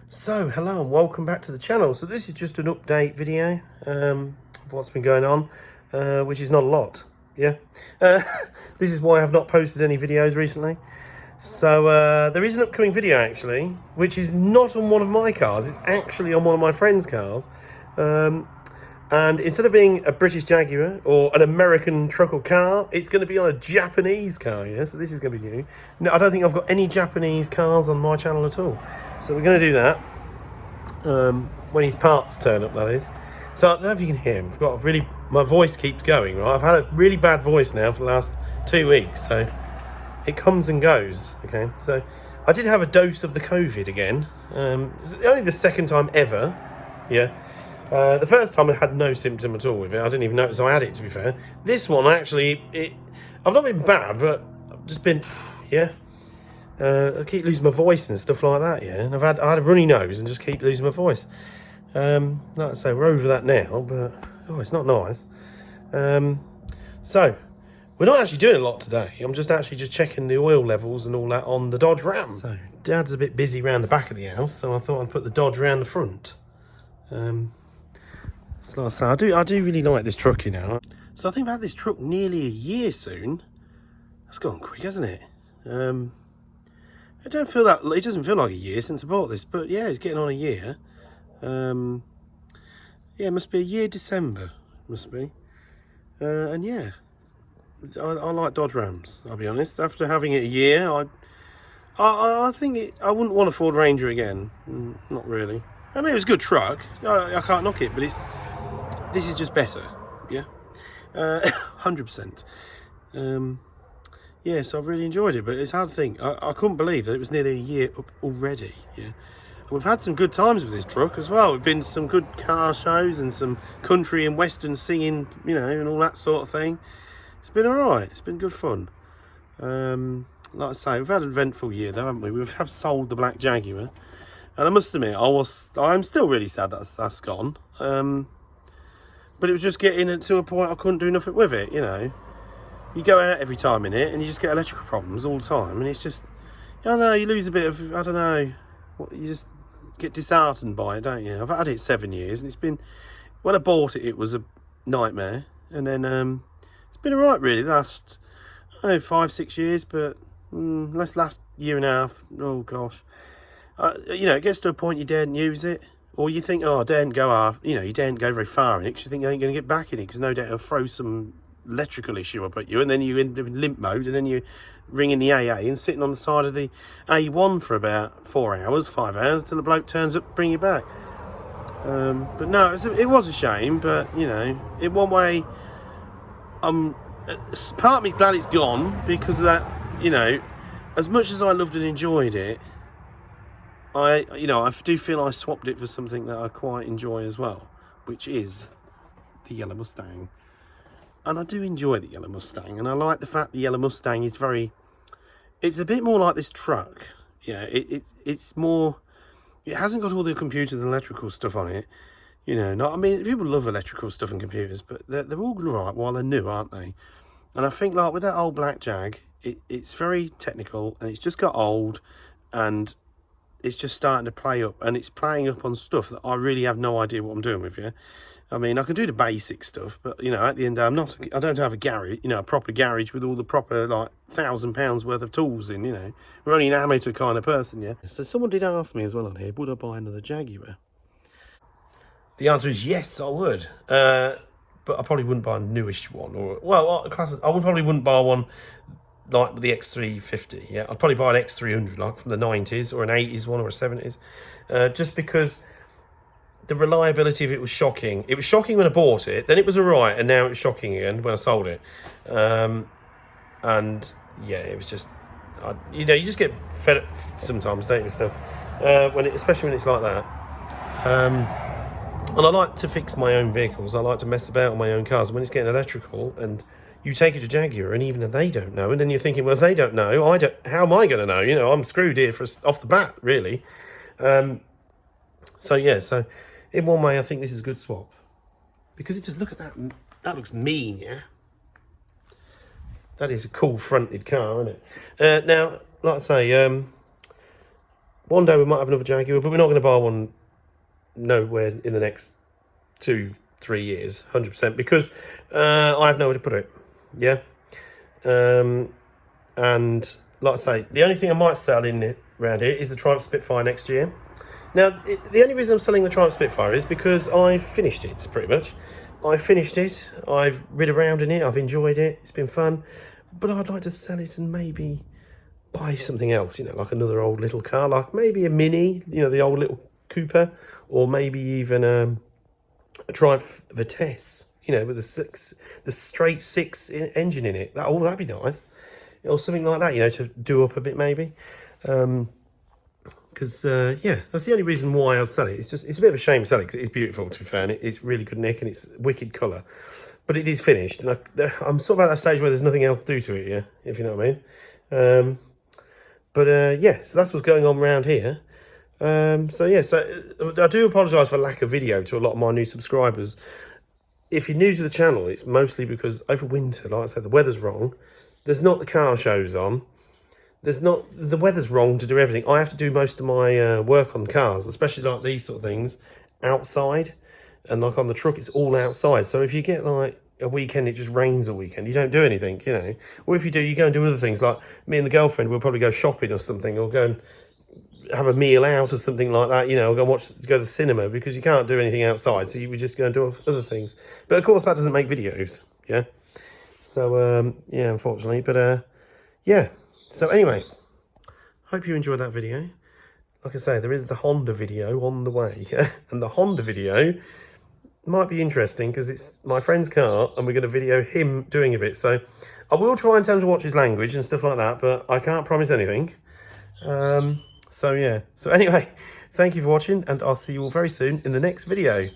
So, hello and welcome back to the channel. So this is just an update video of what's been going on, which is not a lot, yeah. This is why I have not posted any videos recently. So there is an upcoming video actually, which is not on one of my cars, it's actually on one of my friend's cars. And instead of being a British Jaguar or an American truck or car, it's going to be on a Japanese car, yeah? So this is going to be new. No, I don't think I've got any Japanese cars on my channel at all. So we're going to do that when his parts turn up, that is. So I don't know if you can hear me. I've got my voice keeps going, right? I've had a really bad voice now for the last 2 weeks, so it comes and goes, okay? So I did have a dose of the COVID again. It's only the second time ever, yeah? The first time I had no symptom at all with it. I didn't even notice I had it, to be fair. This one, actually, I've not been bad, but I've just been, yeah. I keep losing my voice and stuff like that, yeah. And I had a runny nose and just keep losing my voice. Like I say, we're over that now, but, it's not nice. So, we're not actually doing a lot today. I'm just checking the oil levels and all that on the Dodge Ram. So, Dad's a bit busy around the back of the house, so I thought I'd put the Dodge around the front. So like I say, I do really like this truck, you know. So I think I've had this truck nearly a year soon. That's gone quick, hasn't it? I don't feel that, it doesn't feel like a year since I bought this, but yeah, it's getting on a year. Yeah, it must be a year December, must be. And yeah, I like Dodge Rams, I'll be honest. After having it a year, I think I wouldn't want a Ford Ranger again. Not really. I mean, it was a good truck. I can't knock it, but this is just better, yeah, 100%. Yeah, so I've really enjoyed it, but it's hard to think. I couldn't believe that it was nearly a year up already, yeah. And we've had some good times with this truck as well. We've been to some good car shows and some country and western singing, you know, and all that sort of thing. It's been all right. It's been good fun. Like I say, we've had an eventful year though, haven't we? We have sold the black Jaguar. And I must admit, I'm still really sad that's gone. But it was just getting to a point I couldn't do nothing with it, you know. You go out every time in it and you just get electrical problems all the time. And it's just, I don't know, you lose a bit of, I don't know, you just get disheartened by it, don't you? I've had it 7 years and it's been, when I bought it, it was a nightmare. And then it's been all right, really, the last, I don't know, 5-6 years, but last year and a half, oh gosh. You know, it gets to a point you daren't use it, or you think, oh, I daren't go off, you know, you daren't go very far in it because you think you ain't going to get back in it because no doubt it'll throw some electrical issue up at you, and then you end up in limp mode, and then you're ringing the AA and sitting on the side of the A1 for about 4 hours, 5 hours, till the bloke turns up to bring you back. But no, it was a shame, but, you know, in one way, part of me's glad it's gone because of that, you know, as much as I loved and enjoyed it, I do feel I swapped it for something that I quite enjoy as well, which is the Yellow Mustang. And I do enjoy the Yellow Mustang, and I like the fact the Yellow Mustang is it's a bit more like this truck. Yeah, it's more, it hasn't got all the computers and electrical stuff on it. You know, I mean, people love electrical stuff and computers, but they're all right while they're new, aren't they? And I think, like, with that old black Jag, it's very technical, and it's just got old, and it's just starting to play up, and it's playing up on stuff that I really have no idea what I'm doing with, yeah. I mean, I can do the basic stuff, but, you know, at the end of the day, I don't have a garage, you know, a proper garage with all the proper, like, £1,000 worth of tools in, you know. We're only an amateur kind of person, yeah. So someone did ask me as well on here, would I buy another Jaguar? The answer is yes, I would. But I probably wouldn't buy a newish one, or, well, probably wouldn't buy one like the X350, yeah. I'd probably buy an X300, like from the 90s, or an 80s one, or a 70s. Just because the reliability of it was shocking. It was shocking when I bought it, then it was all right, and now it's shocking again when I sold it. And yeah, it was just, you know, you just get fed up sometimes, don't you, with stuff, especially when it's like that. And I like to fix my own vehicles. I like to mess about on my own cars. When it's getting electrical, and you take it to Jaguar, and even if they don't know, and then you're thinking, well, if they don't know, how am I going to know? You know, I'm screwed here off the bat, really. So yeah, so in one way, I think this is a good swap, because it just, look at that. That looks mean, yeah. That is a cool fronted car, isn't it? Now, like I say, One day we might have another Jaguar, but we're not going to buy one nowhere in the next 2-3 years, 100%, because I have nowhere to put it. Yeah. And like I say, the only thing I might sell in around here is the Triumph Spitfire next year. Now, the only reason I'm selling the Triumph Spitfire is because I've finished it, pretty much. I've finished it, I've rid around in it, I've enjoyed it, it's been fun. But I'd like to sell it and maybe buy something else, you know, like another old little car, like maybe a Mini, you know, the old little Cooper, or maybe even a Triumph Vitesse, you know, with the straight 6 engine in it. That'd be nice. Or something like that, you know, to do up a bit maybe. Because, yeah, that's the only reason why I'll sell it. It's a bit of a shame to sell it, because it's beautiful, to be fair, and it's really good nick, and it's wicked colour. But it is finished, and I'm sort of at that stage where there's nothing else to do to it, yeah, if you know what I mean. Yeah, so that's what's going on around here. So yeah, so I do apologise for lack of video to a lot of my new subscribers. If you're new to the channel, it's mostly because over winter, like I said, the weather's wrong. There's not the car shows on. The weather's wrong to do everything. I have to do most of my work on cars, especially like these sort of things, outside. And like on the truck, it's all outside. So if you get like a weekend, it just rains a weekend, you don't do anything, you know. Or if you do, you go and do other things. Like me and the girlfriend, we'll probably go shopping or something, or go and have a meal out or something like that, you know, or go to the cinema, because you can't do anything outside. So you would just go and do other things. But of course, that doesn't make videos, yeah. So, yeah, unfortunately. But, yeah. So anyway, hope you enjoyed that video. Like I say, there is the Honda video on the way. And the Honda video might be interesting because it's my friend's car and we're going to video him doing a bit. So I will try and tell him to watch his language and stuff like that, but I can't promise anything. So yeah. So anyway, thank you for watching, and I'll see you all very soon in the next video.